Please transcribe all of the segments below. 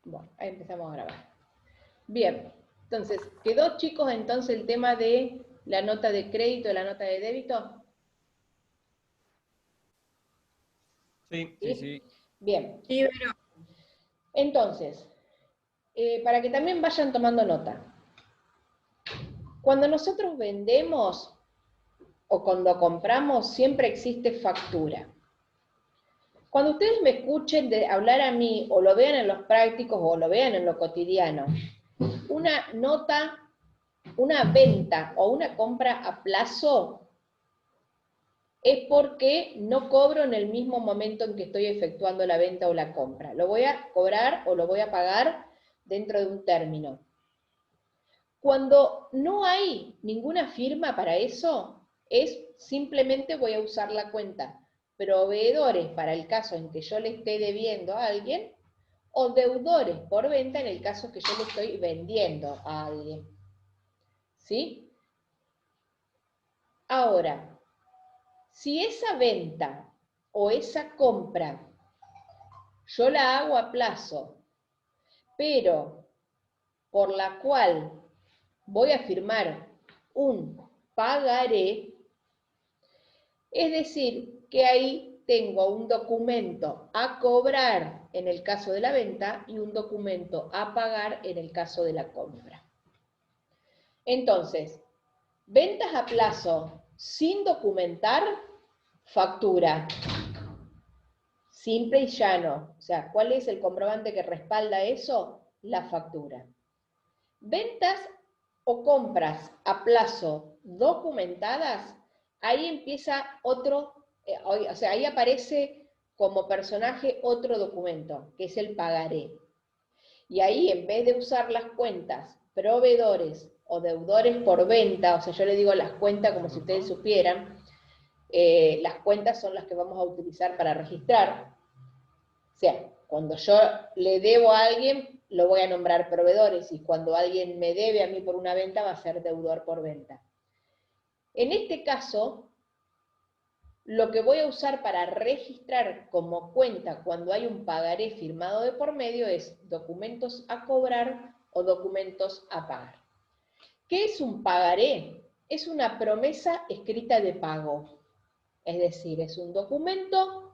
Bueno, ahí empezamos a grabar. Bien, entonces, ¿quedó, chicos, entonces el tema de la nota de crédito y la nota de débito? Sí, sí, ¿Sí? sí. Bien, Sí, pero entonces, para que también vayan tomando nota. Cuando nosotros vendemos o cuando compramos, siempre existe factura. Cuando ustedes me escuchen hablar a mí, o lo vean en los prácticos, o lo vean en lo cotidiano, una nota, una venta o una compra a plazo es porque no cobro en el mismo momento en que estoy efectuando la venta o la compra. Lo voy a cobrar o lo voy a pagar dentro de un término. Cuando no hay ninguna firma para eso, es simplemente voy a usar la cuenta proveedores para el caso en que yo le esté debiendo a alguien, o deudores por venta en el caso que yo le estoy vendiendo a alguien. ¿Sí? Ahora, si esa venta o esa compra yo la hago a plazo, pero por la cual voy a firmar un pagaré, es decir, que ahí tengo un documento a cobrar en el caso de la venta y un documento a pagar en el caso de la compra. Entonces, ventas a plazo sin documentar, factura. Simple y llano. O sea, ¿cuál es el comprobante que respalda eso? La factura. Ventas o compras a plazo documentadas, ahí empieza otro, o sea, ahí aparece como personaje otro documento, que es el pagaré. Y ahí, en vez de usar las cuentas proveedores o deudores por venta, o sea, yo le digo las cuentas como si ustedes supieran, las cuentas son las que vamos a utilizar para registrar. O sea, cuando yo le debo a alguien, lo voy a nombrar proveedores, y cuando alguien me debe a mí por una venta, va a ser deudor por venta. En este caso, lo que voy a usar para registrar como cuenta cuando hay un pagaré firmado de por medio es documentos a cobrar o documentos a pagar. ¿Qué es un pagaré? Es una promesa escrita de pago. Es decir, es un documento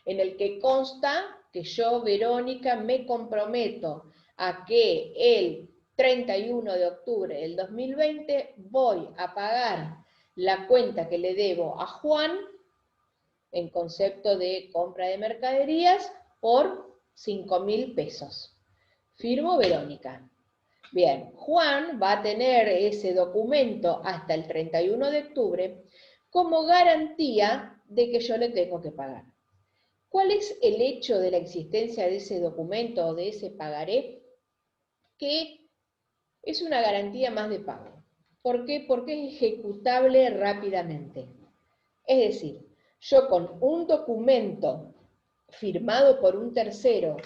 en el que consta que yo, Verónica, me comprometo a que el 31 de octubre del 2020 voy a pagar la cuenta que le debo a Juan en concepto de compra de mercaderías por 5.000 pesos. Firmo Verónica. Bien, Juan va a tener ese documento hasta el 31 de octubre como garantía de que yo le tengo que pagar. ¿Cuál es el hecho de la existencia de ese documento o de ese pagaré? Que es una garantía más de pago. ¿Por qué? Porque es ejecutable rápidamente. Es decir, yo con un documento firmado por un tercero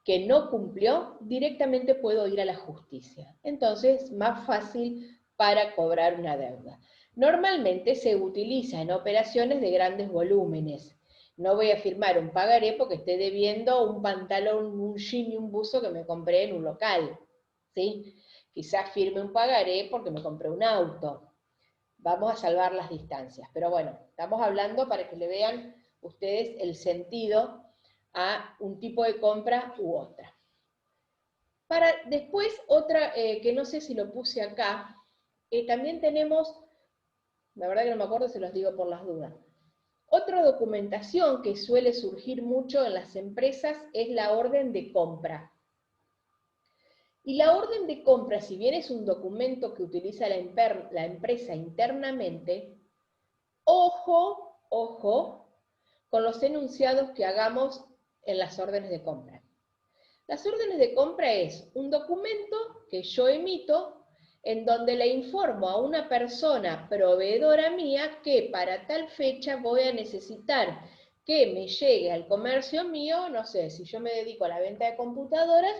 que no cumplió, directamente puedo ir a la justicia. Entonces, más fácil para cobrar una deuda. Normalmente se utiliza en operaciones de grandes volúmenes. No voy a firmar un pagaré porque esté debiendo un pantalón, un jean y un buzo que me compré en un local. ¿Sí? Quizás firme un pagaré porque me compré un auto. Vamos a salvar las distancias. Pero bueno, estamos hablando para que le vean ustedes el sentido a un tipo de compra u otra. Para después, otra que no sé si lo puse acá, también tenemos, la verdad que no me acuerdo, se los digo por las dudas. Otra documentación que suele surgir mucho en las empresas es la orden de compra. Y la orden de compra, si bien es un documento que utiliza la empresa internamente, ojo, ojo, con los enunciados que hagamos en las órdenes de compra. Las órdenes de compra es un documento que yo emito en donde le informo a una persona proveedora mía que para tal fecha voy a necesitar que me llegue al comercio mío, no sé, si yo me dedico a la venta de computadoras,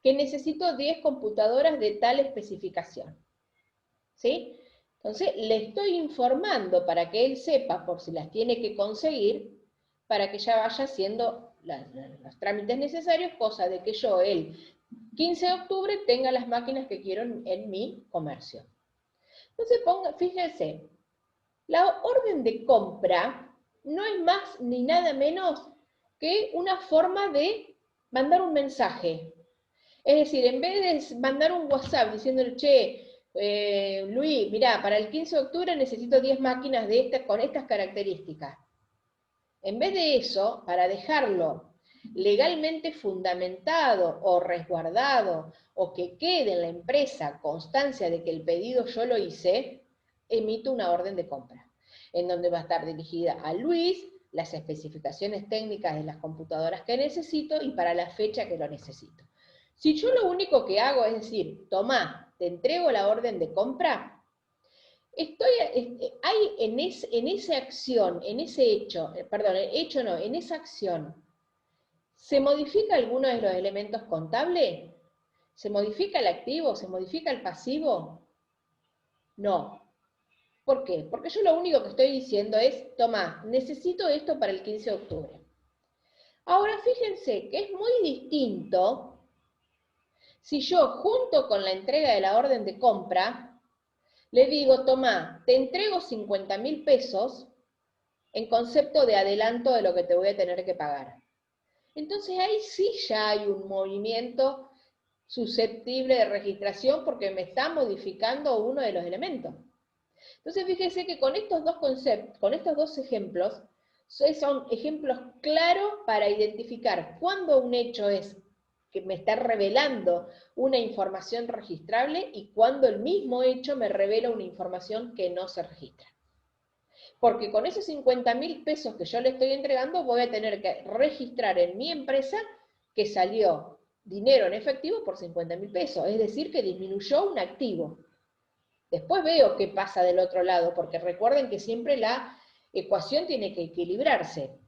que necesito 10 computadoras de tal especificación. ¿Sí? Entonces, le estoy informando para que él sepa por si las tiene que conseguir, para que ya vaya haciendo los trámites necesarios, cosa de que yo el 15 de octubre tenga las máquinas que quiero en mi comercio. Entonces, fíjense, la orden de compra no es más ni nada menos que una forma de mandar un mensaje. Es decir, en vez de mandar un WhatsApp diciéndole, che, Luis, mirá, para el 15 de octubre necesito 10 máquinas con estas características. En vez de eso, para dejarlo legalmente fundamentado o resguardado, o que quede en la empresa constancia de que el pedido yo lo hice, emito una orden de compra, en donde va a estar dirigida a Luis, las especificaciones técnicas de las computadoras que necesito y para la fecha que lo necesito. Si yo lo único que hago es decir, tomá, te entrego la orden de compra, hay en esa acción, en ese hecho, perdón, hecho no, en esa acción, ¿se modifica alguno de los elementos contables? ¿Se modifica el activo? ¿Se modifica el pasivo? No. ¿Por qué? Porque yo lo único que estoy diciendo es, toma, necesito esto para el 15 de octubre. Ahora fíjense que es muy distinto si yo junto con la entrega de la orden de compra le digo, toma, te entrego 50.000 pesos en concepto de adelanto de lo que te voy a tener que pagar. Entonces ahí sí ya hay un movimiento susceptible de registración porque me está modificando uno de los elementos. Entonces fíjense que con estos dos conceptos, con estos dos ejemplos, son ejemplos claros para identificar cuándo un hecho es que me está revelando una información registrable y cuándo el mismo hecho me revela una información que no se registra. Porque con esos 50.000 pesos que yo le estoy entregando voy a tener que registrar en mi empresa que salió dinero en efectivo por 50.000 pesos, es decir, que disminuyó un activo. Después veo qué pasa del otro lado, porque recuerden que siempre la ecuación tiene que equilibrarse.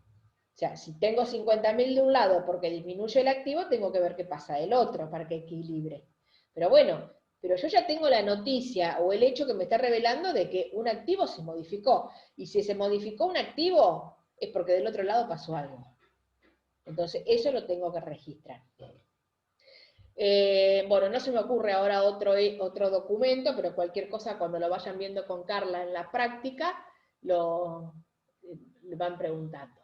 O sea, si tengo 50.000 de un lado porque disminuye el activo, tengo que ver qué pasa del otro para que equilibre. Pero bueno, pero yo ya tengo la noticia o el hecho que me está revelando de que un activo se modificó. Y si se modificó un activo, es porque del otro lado pasó algo. Entonces, eso lo tengo que registrar. Bueno, no se me ocurre ahora otro documento, pero cualquier cosa cuando lo vayan viendo con Carla en la práctica, le van preguntando.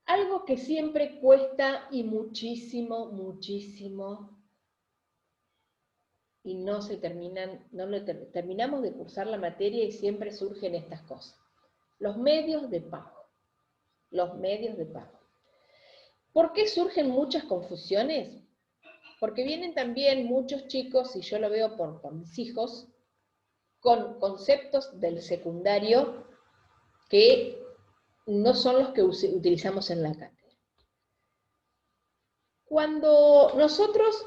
Algo que siempre cuesta y muchísimo, muchísimo, y no terminamos de cursar la materia y siempre surgen estas cosas. Los medios de pago. Los medios de pago. ¿Por qué surgen muchas confusiones? Porque vienen también muchos chicos, y yo lo veo por mis hijos, con conceptos del secundario que no son los que utilizamos en la cátedra. Cuando nosotros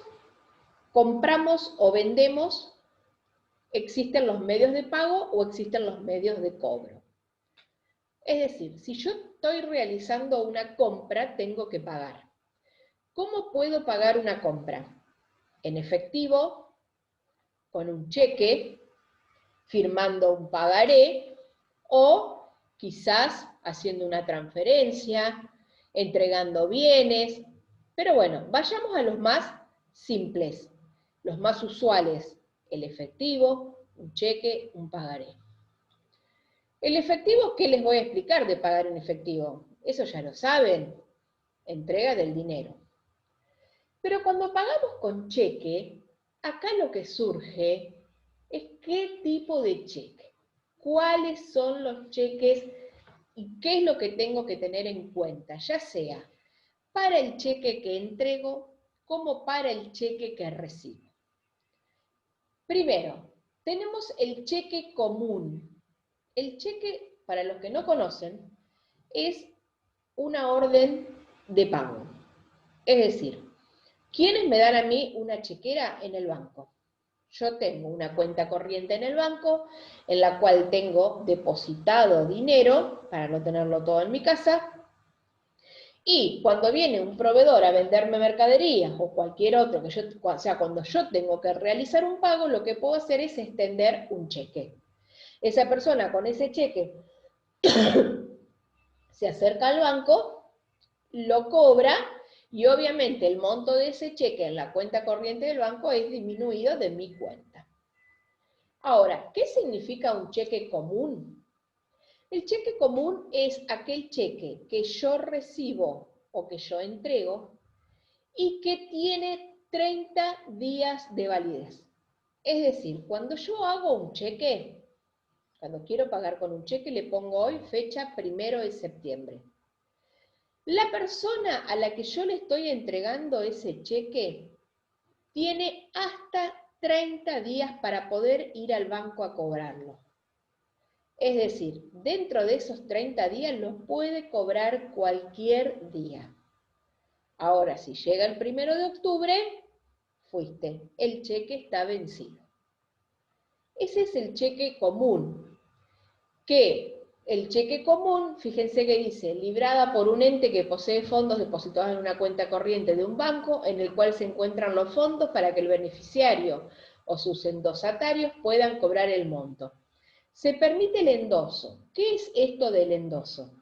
compramos o vendemos, existen los medios de pago o existen los medios de cobro. Es decir, si yo estoy realizando una compra, tengo que pagar. ¿Cómo puedo pagar una compra? En efectivo, con un cheque, firmando un pagaré, o quizás haciendo una transferencia, entregando bienes. Pero bueno, vayamos a los más simples, los más usuales, el efectivo, un cheque, un pagaré. El efectivo, ¿qué les voy a explicar de pagar en efectivo? Eso ya lo saben, entrega del dinero. Pero cuando pagamos con cheque, acá lo que surge es qué tipo de cheque, cuáles son los cheques y qué es lo que tengo que tener en cuenta, ya sea para el cheque que entrego como para el cheque que recibo. Primero, tenemos el cheque común. El cheque, para los que no conocen, es una orden de pago. Es decir, ¿quiénes me dan a mí una chequera en el banco? Yo tengo una cuenta corriente en el banco en la cual tengo depositado dinero para no tenerlo todo en mi casa. Y cuando viene un proveedor a venderme mercaderías o cualquier otro, o sea, cuando yo tengo que realizar un pago, lo que puedo hacer es extender un cheque. Esa persona con ese cheque se acerca al banco, lo cobra Y obviamente el monto de ese cheque en la cuenta corriente del banco es disminuido de mi cuenta. Ahora, ¿qué significa un cheque común? El cheque común es aquel cheque que yo recibo o que yo entrego y que tiene 30 días de validez. Es decir, cuando yo hago un cheque, cuando quiero pagar con un cheque, le pongo hoy fecha 1 de septiembre. La persona a la que yo le estoy entregando ese cheque tiene hasta 30 días para poder ir al banco a cobrarlo. Es decir, dentro de esos 30 días lo puede cobrar cualquier día. Ahora, si llega el 1 de octubre, fuiste, el cheque está vencido. Ese es el cheque común, que el cheque común, fíjense que dice, librada por un ente que posee fondos depositados en una cuenta corriente de un banco, en el cual se encuentran los fondos para que el beneficiario o sus endosatarios puedan cobrar el monto. Se permite el endoso. ¿Qué es esto del endoso?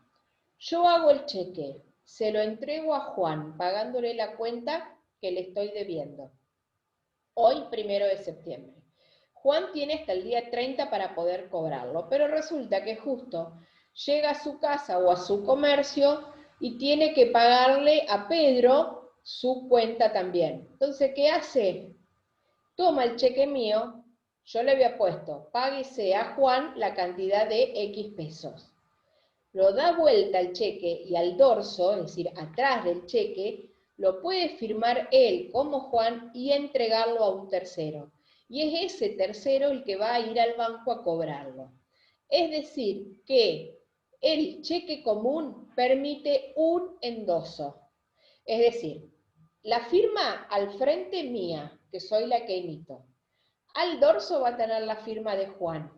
Yo hago el cheque, se lo entrego a Juan, pagándole la cuenta que le estoy debiendo. Hoy, 1 de septiembre. Juan tiene hasta el día 30 para poder cobrarlo, pero resulta que justo llega a su casa o a su comercio y tiene que pagarle a Pedro su cuenta también. Entonces, ¿qué hace? Toma el cheque mío, yo le había puesto, páguese a Juan la cantidad de X pesos. Lo da vuelta al cheque y al dorso, es decir, atrás del cheque, lo puede firmar él como Juan y entregarlo a un tercero. Y es ese tercero el que va a ir al banco a cobrarlo. Es decir, que el cheque común permite un endoso. Es decir, la firma al frente mía, que soy la que emito. Al dorso va a tener la firma de Juan.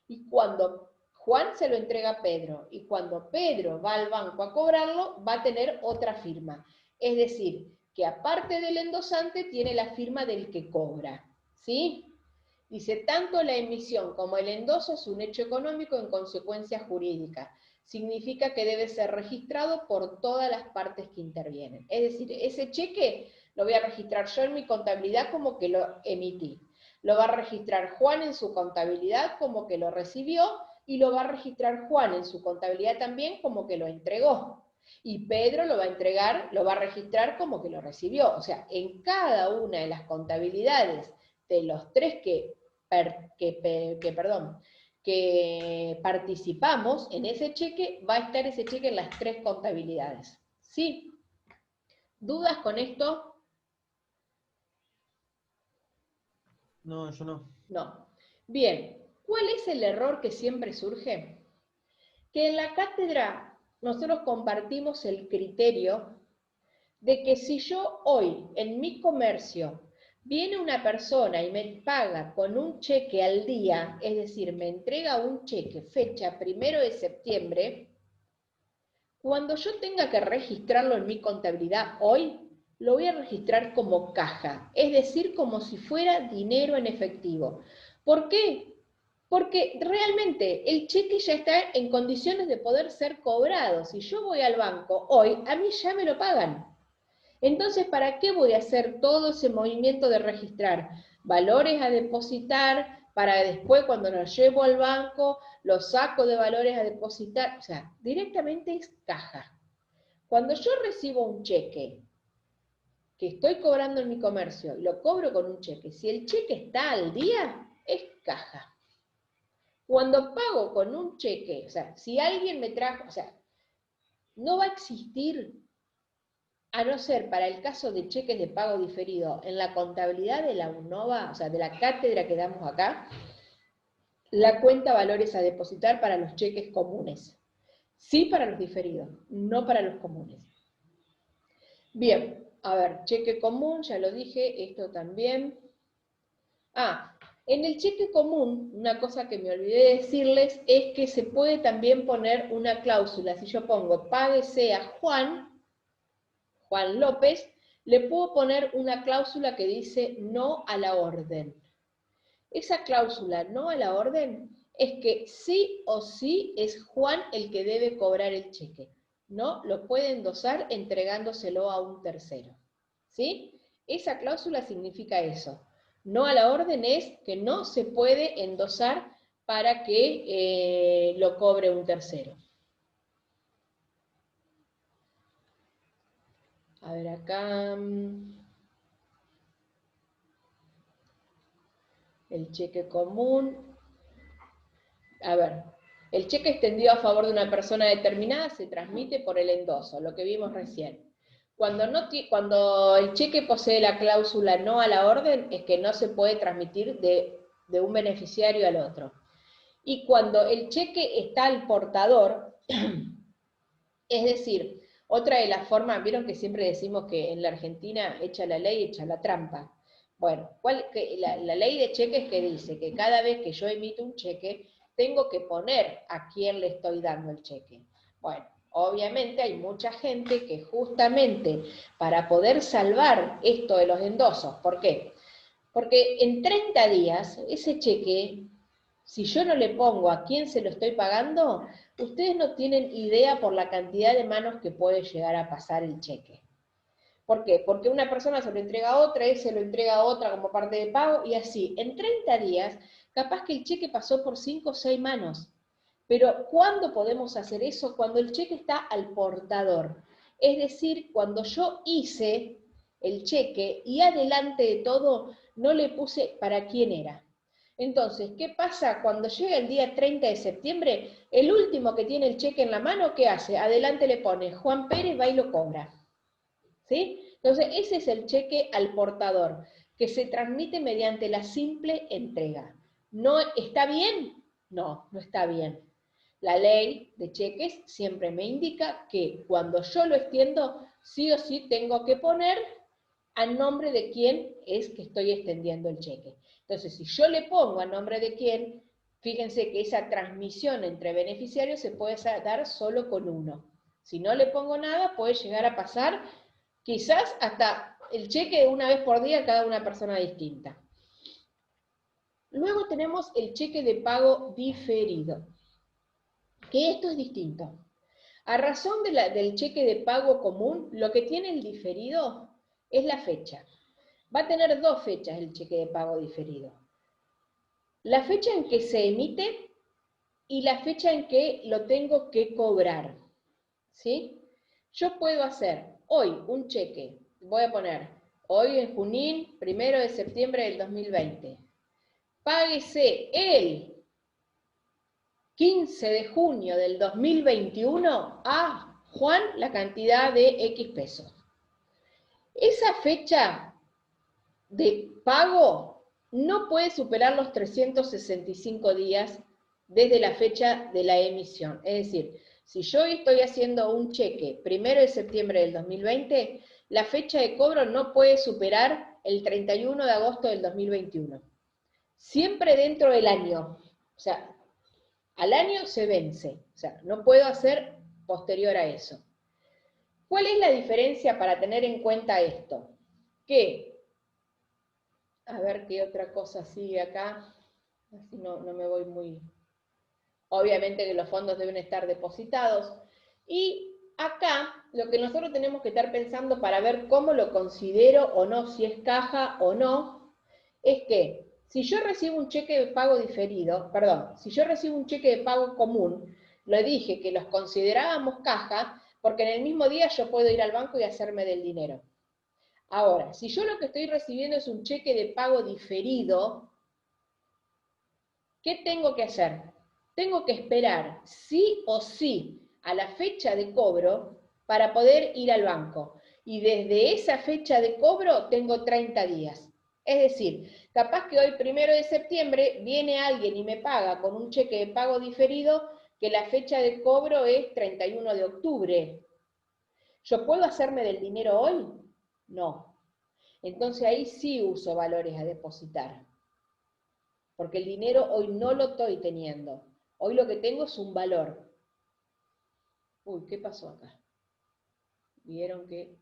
Y cuando Juan se lo entrega a Pedro, y cuando Pedro va al banco a cobrarlo, va a tener otra firma. Es decir, que aparte del endosante, tiene la firma del que cobra. ¿Sí? Dice, tanto la emisión como el endoso es un hecho económico en consecuencia jurídica. Significa que debe ser registrado por todas las partes que intervienen. Es decir, ese cheque lo voy a registrar yo en mi contabilidad como que lo emití. Lo va a registrar Juan en su contabilidad como que lo recibió y lo va a registrar Juan en su contabilidad también como que lo entregó. Y Pedro lo va a entregar, lo va a registrar como que lo recibió. O sea, en cada una de las contabilidades de los tres que participamos en ese cheque, va a estar ese cheque en las tres contabilidades. ¿Sí? ¿Dudas con esto? No, yo no. No. Bien, ¿cuál es el error que siempre surge? Que en la cátedra nosotros compartimos el criterio de que si yo hoy en mi comercio viene una persona y me paga con un cheque al día, es decir, me entrega un cheque fecha 1 de septiembre, cuando yo tenga que registrarlo en mi contabilidad hoy, lo voy a registrar como caja, es decir, como si fuera dinero en efectivo. ¿Por qué? Porque realmente el cheque ya está en condiciones de poder ser cobrado. Si yo voy al banco hoy, a mí ya me lo pagan. Entonces, ¿para qué voy a hacer todo ese movimiento de registrar valores a depositar para después cuando los llevo al banco, los saco de valores a depositar? O sea, directamente es caja. Cuando yo recibo un cheque que estoy cobrando en mi comercio y lo cobro con un cheque, si el cheque está al día, es caja. Cuando pago con un cheque, o sea, si alguien me trajo, o sea, no va a existir, a no ser para el caso de cheques de pago diferido, en la contabilidad de la UNOVA, o sea, de la cátedra que damos acá, la cuenta valores a depositar para los cheques comunes. Sí para los diferidos, no para los comunes. Bien, a ver, cheque común, ya lo dije, esto también. En el cheque común, una cosa que me olvidé de decirles es que se puede también poner una cláusula. Si yo pongo páguese a Juan López, le puedo poner una cláusula que dice no a la orden. Esa cláusula no a la orden es que sí o sí es Juan el que debe cobrar el cheque. no lo puede endosar entregándoselo a un tercero. ¿Sí? Esa cláusula significa eso. No a la orden es que no se puede endosar para que lo cobre un tercero. A ver acá. El cheque común. A ver, el cheque extendido a favor de una persona determinada se transmite por el endoso, lo que vimos recién. Cuando el cheque posee la cláusula no a la orden, es que no se puede transmitir de un beneficiario al otro. Y cuando el cheque está al portador, es decir, otra de las formas, vieron que siempre decimos que en la Argentina echa la ley, echa la trampa. Bueno, la ley de cheques que dice que cada vez que yo emito un cheque, tengo que poner a quién le estoy dando el cheque. Bueno, obviamente hay mucha gente que justamente para poder salvar esto de los endosos, ¿por qué? Porque en 30 días ese cheque, si yo no le pongo a quién se lo estoy pagando, ustedes no tienen idea por la cantidad de manos que puede llegar a pasar el cheque. ¿Por qué? Porque una persona se lo entrega a otra, ese lo entrega a otra como parte de pago, y así, en 30 días, capaz que el cheque pasó por 5 o 6 manos. Pero ¿cuándo podemos hacer eso? Cuando el cheque está al portador. Es decir, cuando yo hice el cheque y adelante de todo no le puse para quién era. Entonces, ¿qué pasa? Cuando llega el día 30 de septiembre, el último que tiene el cheque en la mano, ¿qué hace? Adelante le pone Juan Pérez, va y lo cobra. ¿Sí? Entonces, ese es el cheque al portador, que se transmite mediante la simple entrega. ¿No está bien? No, no está bien. La ley de cheques siempre me indica que cuando yo lo extiendo, sí o sí tengo que poner a nombre de quién es que estoy extendiendo el cheque. Entonces, si yo le pongo a nombre de quién, fíjense que esa transmisión entre beneficiarios se puede dar solo con uno. Si no le pongo nada, puede llegar a pasar quizás hasta el cheque una vez por día a cada una persona distinta. Luego tenemos el cheque de pago diferido, que esto es distinto. A razón del cheque de pago común, lo que tiene el diferido es la fecha. Va a tener dos fechas el cheque de pago diferido. La fecha en que se emite y la fecha en que lo tengo que cobrar. ¿Sí? Yo puedo hacer hoy un cheque, voy a poner, hoy en Junín, 1 de septiembre del 2020. Páguese el 15 de junio del 2021 a Juan la cantidad de X pesos. Esa fecha de pago no puede superar los 365 días desde la fecha de la emisión. Es decir, si yo estoy haciendo un cheque 1 de septiembre del 2020, la fecha de cobro no puede superar el 31 de agosto del 2021. Siempre dentro del año. O sea, al año se vence. O sea, no puedo hacer posterior a eso. ¿Cuál es la diferencia para tener en cuenta esto? Que, a ver qué otra cosa sigue acá, así no me voy muy... Obviamente que los fondos deben estar depositados. Y acá lo que nosotros tenemos que estar pensando para ver cómo lo considero o no, si es caja o no, es que si yo recibo un cheque de pago diferido, perdón, si yo recibo un cheque de pago común, lo dije que los considerábamos caja, porque en el mismo día yo puedo ir al banco y hacerme del dinero. Ahora, si yo lo que estoy recibiendo es un cheque de pago diferido, ¿qué tengo que hacer? Tengo que esperar sí o sí a la fecha de cobro para poder ir al banco. Y desde esa fecha de cobro tengo 30 días. Es decir, capaz que hoy 1 de septiembre viene alguien y me paga con un cheque de pago diferido que la fecha de cobro es 31 de octubre. ¿Yo puedo hacerme del dinero hoy? No. Entonces ahí sí uso valores a depositar. Porque el dinero hoy no lo estoy teniendo. Hoy lo que tengo es un valor. Uy, ¿qué pasó acá? Vieron que...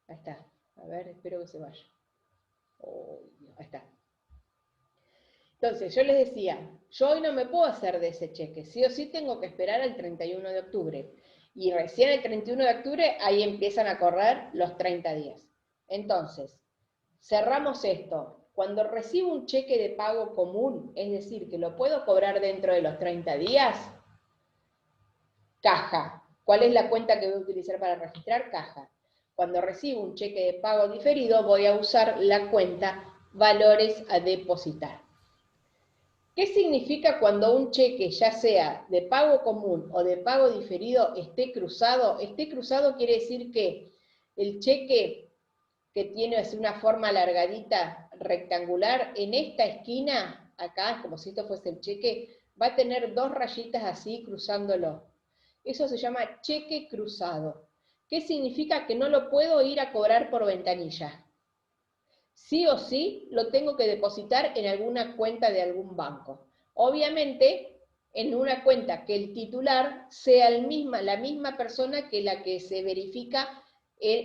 Ahí está. A ver, espero que se vaya. Oh, ahí está. Entonces, yo les decía, yo hoy no me puedo hacer de ese cheque. Sí o sí tengo que esperar al 31 de octubre. Y recién el 31 de octubre, ahí empiezan a correr los 30 días. Entonces, cerramos esto. Cuando recibo un cheque de pago común, es decir, que lo puedo cobrar dentro de los 30 días, caja. ¿Cuál es la cuenta que voy a utilizar para registrar? Caja. Cuando recibo un cheque de pago diferido, voy a usar la cuenta valores a depositar. ¿Qué significa cuando un cheque, ya sea de pago común o de pago diferido, esté cruzado? Esté cruzado quiere decir que el cheque que tiene así una forma alargadita, rectangular, en esta esquina, acá, como si esto fuese el cheque, va a tener dos rayitas así cruzándolo. Eso se llama cheque cruzado. ¿Qué significa? Que no lo puedo ir a cobrar por ventanilla. Sí o sí lo tengo que depositar en alguna cuenta de algún banco. Obviamente, en una cuenta que el titular sea la misma persona que la que se verifica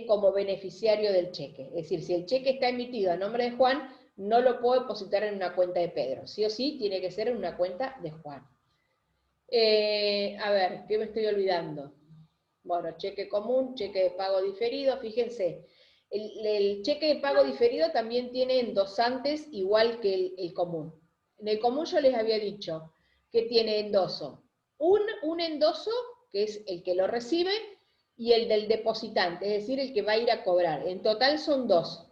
como beneficiario del cheque. Es decir, si el cheque está emitido a nombre de Juan, no lo puedo depositar en una cuenta de Pedro. Sí o sí, tiene que ser en una cuenta de Juan. A ver, ¿qué me estoy olvidando? Bueno, cheque común, cheque de pago diferido, fíjense. El cheque de pago diferido también tiene endosantes igual que el común. En el común yo les había dicho que tiene endoso. Un endoso, que es el que lo recibe, y el del depositante, es decir, el que va a ir a cobrar. En total son dos.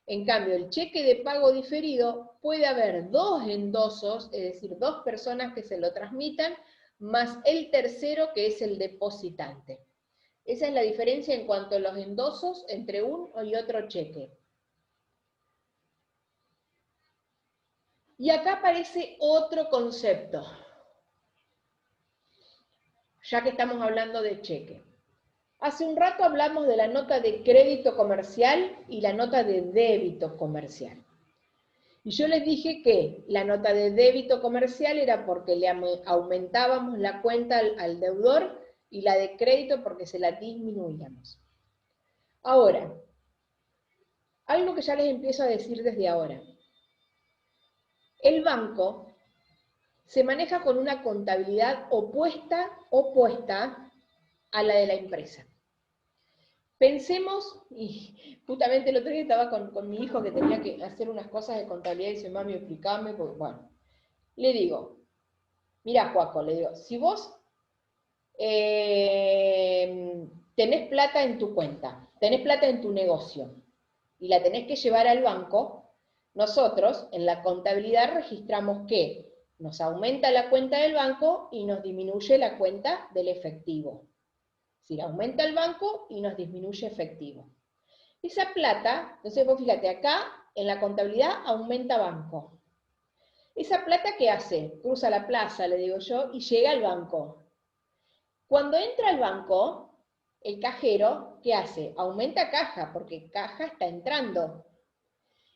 En cambio, el cheque de pago diferido puede haber dos endosos, es decir, dos personas que se lo transmitan, más el tercero que es el depositante. Esa es la diferencia en cuanto a los endosos entre un y otro cheque. Y acá aparece otro concepto, ya que estamos hablando de cheque. Hace un rato hablamos de la nota de crédito comercial y la nota de débito comercial. Y yo les dije que la nota de débito comercial era porque le aumentábamos la cuenta al deudor y la de crédito porque se la disminuíamos. Ahora, algo que ya les empiezo a decir desde ahora. El banco se maneja con una contabilidad opuesta a la de la empresa. Pensemos, y justamente el otro día estaba con mi hijo que tenía que hacer unas cosas de contabilidad y dice, mami, explícame, porque bueno, le digo, mira, Joaco, le digo, si vos tenés plata en tu cuenta, tenés plata en tu negocio, y la tenés que llevar al banco, nosotros en la contabilidad registramos que nos aumenta la cuenta del banco y nos disminuye la cuenta del efectivo. Si aumenta el banco y nos disminuye efectivo. Esa plata, entonces vos fíjate, acá en la contabilidad aumenta banco. Esa plata, ¿qué hace? Cruza la plaza, le digo yo, y llega al banco. Cuando entra al banco, el cajero, ¿qué hace? Aumenta caja, porque caja está entrando.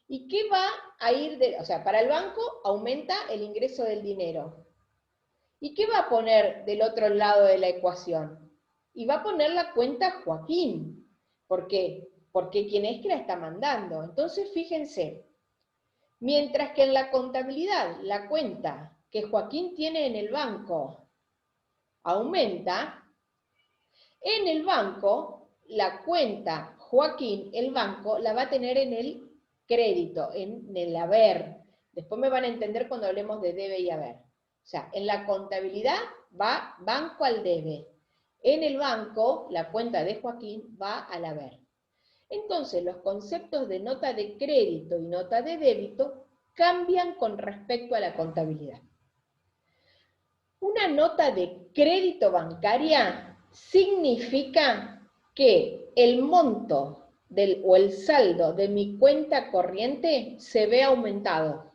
¿Y qué va a ir o sea, para el banco aumenta el ingreso del dinero. ¿Y qué va a poner del otro lado de la ecuación? Y va a poner la cuenta Joaquín. ¿Por qué? Porque quien es que la está mandando. Entonces, fíjense, mientras que en la contabilidad la cuenta que Joaquín tiene en el banco aumenta, en el banco la cuenta Joaquín, el banco, la va a tener en el crédito, en el haber. Después me van a entender cuando hablemos de debe y haber. O sea, en la contabilidad va banco al debe. En el banco, la cuenta de Joaquín va al haber. Entonces, los conceptos de nota de crédito y nota de débito cambian con respecto a la contabilidad. Una nota de crédito bancaria significa que el monto o el saldo de mi cuenta corriente se ve aumentado.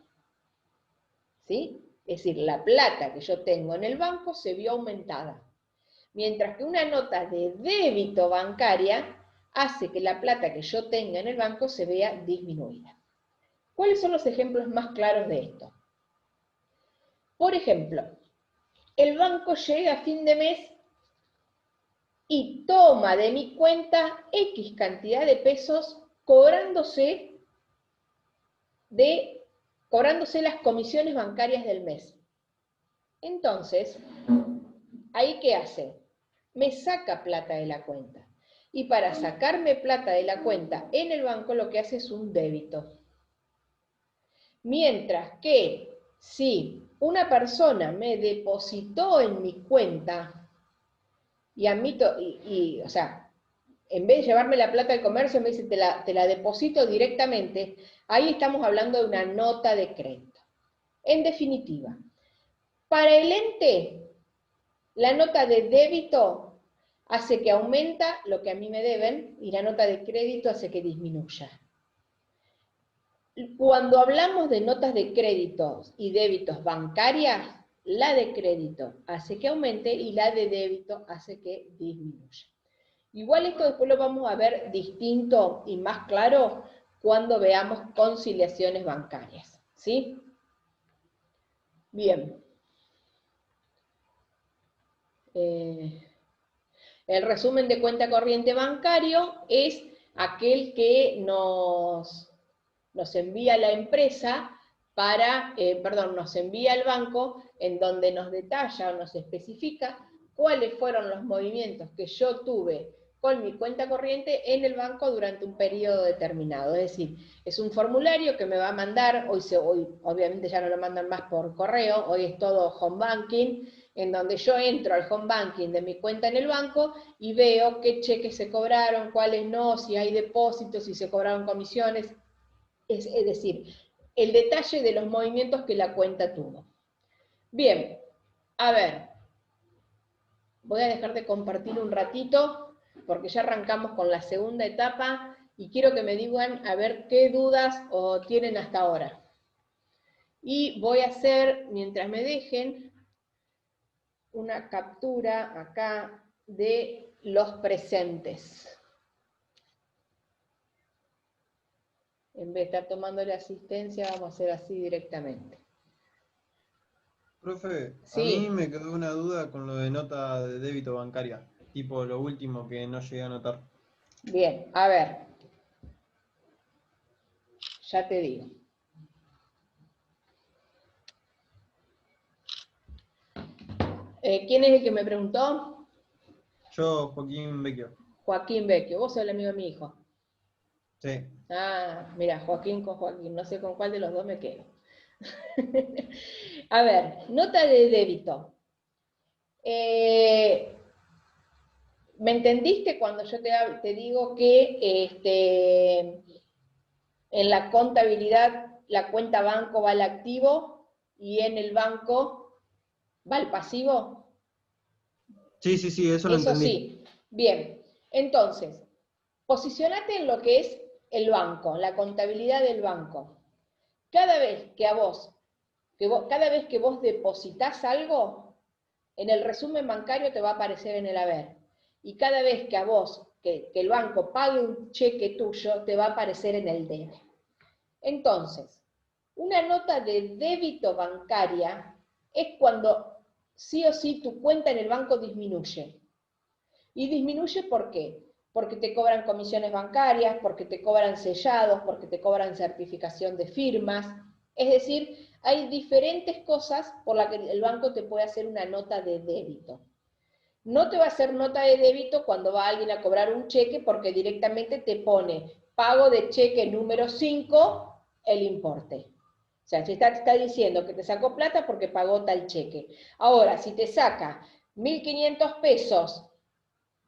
¿Sí? Es decir, la plata que yo tengo en el banco se vio aumentada. Mientras que una nota de débito bancaria hace que la plata que yo tenga en el banco se vea disminuida. ¿Cuáles son los ejemplos más claros de esto? Por ejemplo, el banco llega a fin de mes y toma de mi cuenta X cantidad de pesos cobrándose las comisiones bancarias del mes. Entonces, ¿ahí qué hace? me saca plata de la cuenta. Y para sacarme plata de la cuenta en el banco lo que hace es un débito. Mientras que si una persona me depositó en mi cuenta y a mí, o sea, en vez de llevarme la plata del comercio, me dice, te la deposito directamente, ahí estamos hablando de una nota de crédito. En definitiva, para el ente, la nota de débito hace que aumenta lo que a mí me deben y la nota de crédito hace que disminuya. Cuando hablamos de notas de créditos y débitos bancarias, la de crédito hace que aumente y la de débito hace que disminuya. Igual esto después lo vamos a ver distinto y más claro cuando veamos conciliaciones bancarias, ¿sí? Bien. El resumen de cuenta corriente bancario es aquel que nos envía la empresa nos envía el banco en donde nos detalla o nos especifica cuáles fueron los movimientos que yo tuve con mi cuenta corriente en el banco durante un periodo determinado. Es decir, es un formulario que me va a mandar, hoy obviamente ya no lo mandan más por correo, hoy es todo home banking, en donde yo entro al home banking de mi cuenta en el banco y veo qué cheques se cobraron, cuáles no, si hay depósitos, si se cobraron comisiones, es decir, el detalle de los movimientos que la cuenta tuvo. Bien, a ver, voy a dejar de compartir un ratito, porque ya arrancamos con la segunda etapa, y quiero que me digan a ver qué dudas tienen hasta ahora. Y voy a hacer, mientras me dejen, una captura acá de los presentes. En vez de estar tomando la asistencia, vamos a hacer así directamente. Profe, Sí. a mí me quedó una duda con lo de nota de débito bancaria, tipo lo último que no llegué a anotar. Bien, a ver. Ya te digo. ¿Quién es el que me preguntó? Yo, Joaquín Vecchio. Joaquín Vecchio. Vos sos el amigo de mi hijo. Sí. Ah, mira, Joaquín con Joaquín. No sé con cuál de los dos me quedo. A ver, nota de débito. ¿Me entendiste cuando yo te digo que en la contabilidad la cuenta banco va al activo y en el banco va al pasivo? Sí, eso lo Eso entendí. sí. Bien. Entonces, posicionate en lo que es el banco, la contabilidad del banco. Cada vez que cada vez que vos depositas algo, en el resumen bancario te va a aparecer en el haber. Y cada vez que que el banco pague un cheque tuyo, te va a aparecer en el debe. Entonces, una nota de débito bancaria es cuando sí o sí tu cuenta en el banco disminuye. ¿Y disminuye por qué? Porque te cobran comisiones bancarias, porque te cobran sellados, porque te cobran certificación de firmas. Es decir, hay diferentes cosas por las que el banco te puede hacer una nota de débito. No te va a hacer nota de débito cuando va alguien a cobrar un cheque porque directamente te pone pago de cheque número 5, el importe. O sea, te está diciendo que te sacó plata porque pagó tal cheque. Ahora, si te saca 1.500 pesos,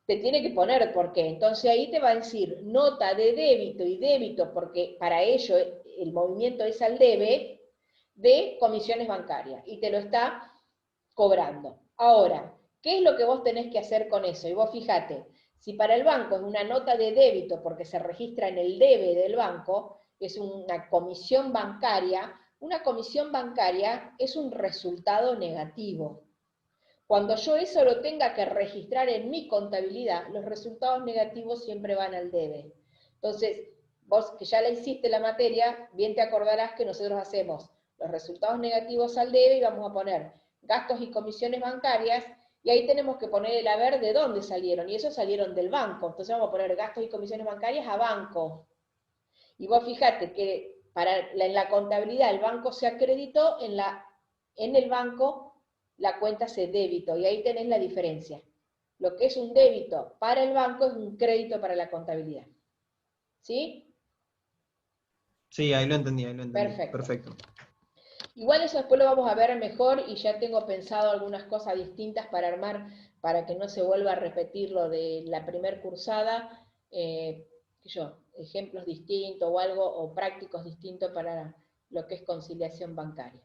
te tiene que poner por qué. Entonces ahí te va a decir nota de débito y débito, porque para ello el movimiento es al debe de comisiones bancarias y te lo está cobrando. Ahora, ¿qué es lo que vos tenés que hacer con eso? Y vos fíjate, si para el banco es una nota de débito porque se registra en el debe del banco, es una comisión bancaria es un resultado negativo. Cuando yo eso lo tenga que registrar en mi contabilidad, los resultados negativos siempre van al debe. Entonces, vos que ya la hiciste la materia, bien te acordarás que nosotros hacemos los resultados negativos al debe y vamos a poner gastos y comisiones bancarias, y ahí tenemos que poner el haber de dónde salieron, y esos salieron del banco. Entonces vamos a poner gastos y comisiones bancarias a banco. Y vos fijate que en la contabilidad el banco se acreditó, en el banco la cuenta se débito, y ahí tenés la diferencia. lo que es un débito para el banco es un crédito para la contabilidad. ¿Sí? Sí, ahí lo entendí, Perfecto. Perfecto. Igual eso después lo vamos a ver mejor y ya tengo pensado algunas cosas distintas para armar, para que no se vuelva a repetir lo de la primer cursada, ejemplos distintos o algo, o prácticos distintos para lo que es conciliación bancaria.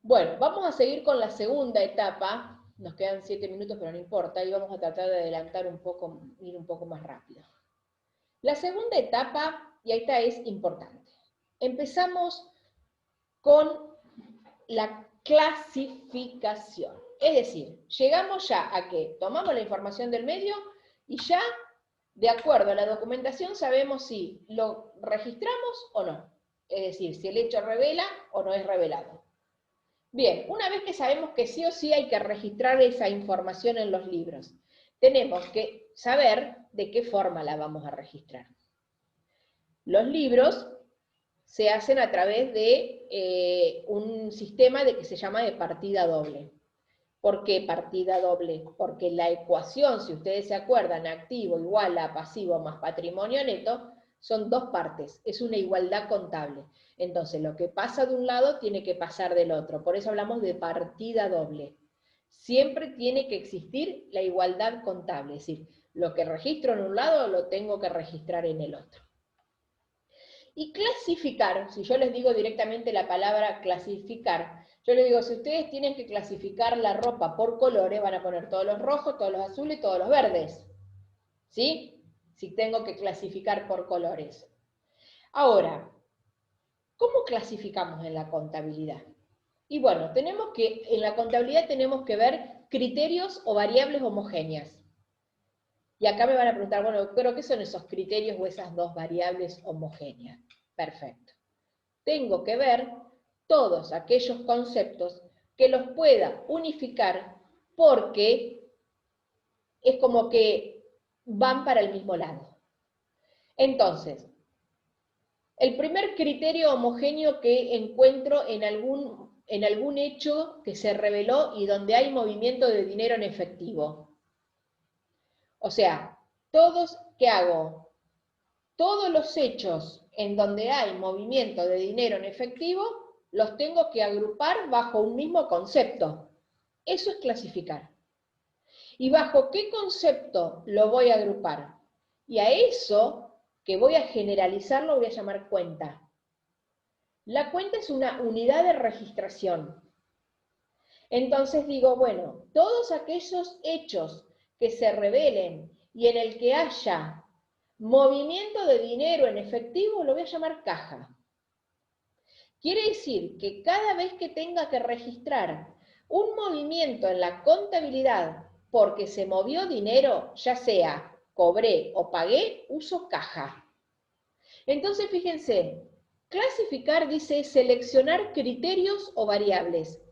Bueno, vamos a seguir con la segunda etapa, nos quedan 7 minutos pero no importa, y vamos a tratar de adelantar un poco, ir un poco más rápido. La segunda etapa, y esta es importante, empezamos con la clasificación. Es decir, llegamos ya a que tomamos la información del medio y ya, de acuerdo a la documentación, sabemos si lo registramos o no. Es decir, si el hecho revela o no es revelado. Bien, una vez que sabemos que sí o sí hay que registrar esa información en los libros, tenemos que saber de qué forma la vamos a registrar. Los libros se hacen a través de un sistema que se llama de partida doble. ¿Por qué partida doble? Porque la ecuación, si ustedes se acuerdan, activo igual a pasivo más patrimonio neto, son dos partes, es una igualdad contable. Entonces, lo que pasa de un lado tiene que pasar del otro, por eso hablamos de partida doble. Siempre tiene que existir la igualdad contable, es decir, lo que registro en un lado lo tengo que registrar en el otro. Y clasificar, si yo les digo directamente la palabra clasificar, yo les digo, si ustedes tienen que clasificar la ropa por colores, van a poner todos los rojos, todos los azules y todos los verdes. ¿Sí? Si tengo que clasificar por colores. Ahora, ¿cómo clasificamos en la contabilidad? Y bueno, en la contabilidad tenemos que ver criterios o variables homogéneas. Y acá me van a preguntar, bueno, ¿pero qué son esos criterios o esas dos variables homogéneas? Perfecto. Tengo que ver todos aquellos conceptos que los pueda unificar porque es como que van para el mismo lado. Entonces, el primer criterio homogéneo que encuentro en algún hecho que se reveló y donde hay movimiento de dinero en efectivo. O sea, ¿qué hago? Todos los hechos en donde hay movimiento de dinero en efectivo, los tengo que agrupar bajo un mismo concepto. Eso es clasificar. ¿Y bajo qué concepto lo voy a agrupar? Y a eso, que voy a generalizar, lo voy a llamar cuenta. La cuenta es una unidad de registración. Entonces digo, bueno, todos aquellos hechos que se revelen y en el que haya movimiento de dinero en efectivo, lo voy a llamar caja. Quiere decir que cada vez que tenga que registrar un movimiento en la contabilidad porque se movió dinero, ya sea cobré o pagué, uso caja. Entonces, fíjense, clasificar dice seleccionar criterios o variables.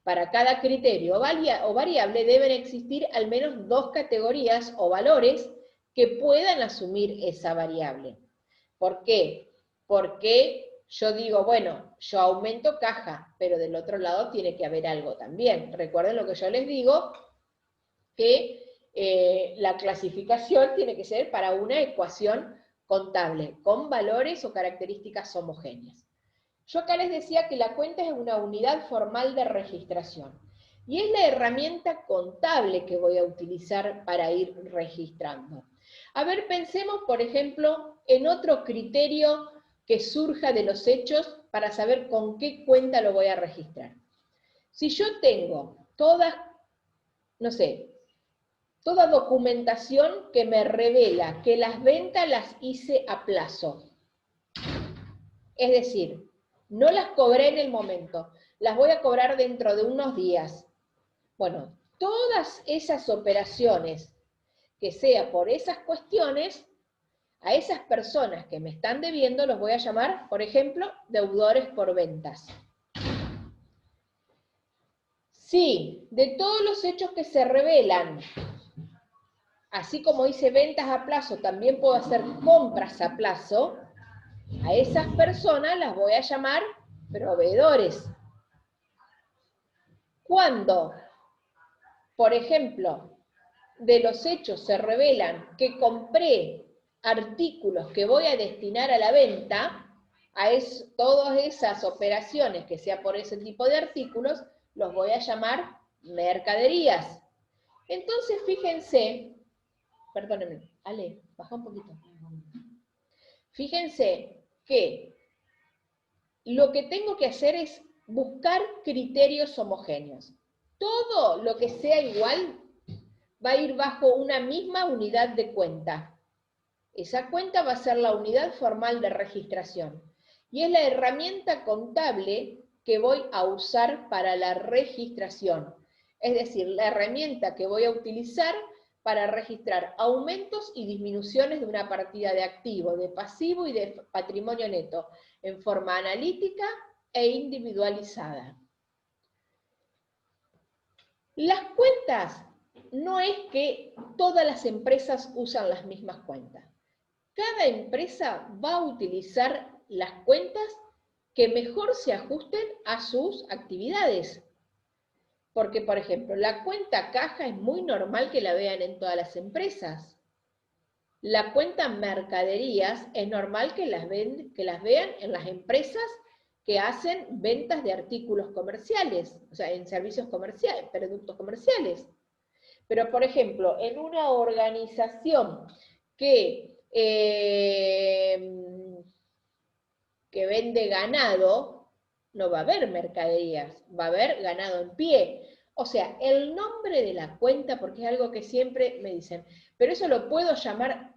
Para cada criterio o variable deben existir al menos dos categorías o valores que puedan asumir esa variable. ¿Por qué? Porque yo digo, bueno, yo aumento caja, pero del otro lado tiene que haber algo también. Recuerden lo que yo les digo, que la clasificación tiene que ser para una ecuación contable, con valores o características homogéneas. Yo acá les decía que la cuenta es una unidad formal de registración y es la herramienta contable que voy a utilizar para ir registrando. A ver, pensemos, por ejemplo, en otro criterio que surja de los hechos para saber con qué cuenta lo voy a registrar. Si yo tengo toda documentación que me revela que las ventas las hice a plazo, es decir, no las cobré en el momento, las voy a cobrar dentro de unos días. Bueno, todas esas operaciones, que sea por esas cuestiones, a esas personas que me están debiendo los voy a llamar, por ejemplo, deudores por ventas. Sí, de todos los hechos que se revelan, así como hice ventas a plazo, también puedo hacer compras a plazo, a esas personas las voy a llamar proveedores. Cuando, por ejemplo, de los hechos se revelan que compré artículos que voy a destinar a la venta, todas esas operaciones que sea por ese tipo de artículos, los voy a llamar mercaderías. Entonces, fíjense, perdónenme, Ale, baja un poquito. Fíjense que lo que tengo que hacer es buscar criterios homogéneos. Todo lo que sea igual va a ir bajo una misma unidad de cuenta. Esa cuenta va a ser la unidad formal de registración y es la herramienta contable que voy a usar para la registración. Es decir, la herramienta que voy a utilizar para registrar aumentos y disminuciones de una partida de activo, de pasivo y de patrimonio neto, en forma analítica e individualizada. Las cuentas no es que todas las empresas usan las mismas cuentas. Cada empresa va a utilizar las cuentas que mejor se ajusten a sus actividades. Porque, por ejemplo, la cuenta caja es muy normal que la vean en todas las empresas. La cuenta mercaderías es normal que las vean en las empresas que hacen ventas de artículos comerciales, o sea, en servicios comerciales, productos comerciales. Pero, por ejemplo, en una organización que vende ganado, no va a haber mercaderías, va a haber ganado en pie. O sea, el nombre de la cuenta, porque es algo que siempre me dicen, pero eso lo puedo llamar,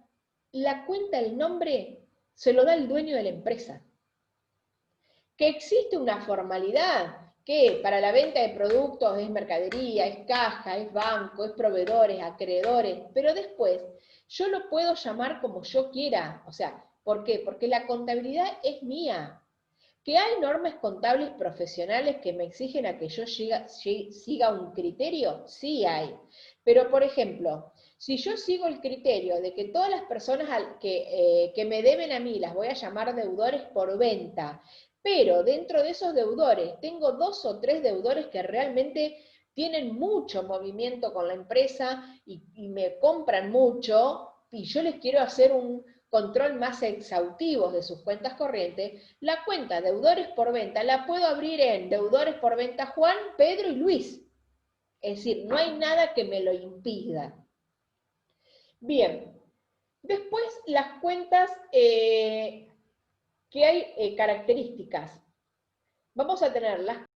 la cuenta, el nombre, se lo da el dueño de la empresa. Que existe una formalidad, que para la venta de productos es mercadería, es caja, es banco, es proveedores, acreedores, pero después yo lo puedo llamar como yo quiera. O sea, ¿por qué? Porque la contabilidad es mía. ¿Que hay normas contables profesionales que me exigen a que yo siga un criterio? Sí hay. Pero, por ejemplo, si yo sigo el criterio de que todas las personas que me deben a mí las voy a llamar deudores por venta, pero dentro de esos deudores tengo 2 o 3 deudores que realmente tienen mucho movimiento con la empresa y me compran mucho, y yo les quiero hacer un control más exhaustivos de sus cuentas corrientes, la cuenta deudores por venta la puedo abrir en deudores por venta Juan, Pedro y Luis. Es decir, no hay nada que me lo impida. Bien, después las cuentas que hay características. Vamos a tener las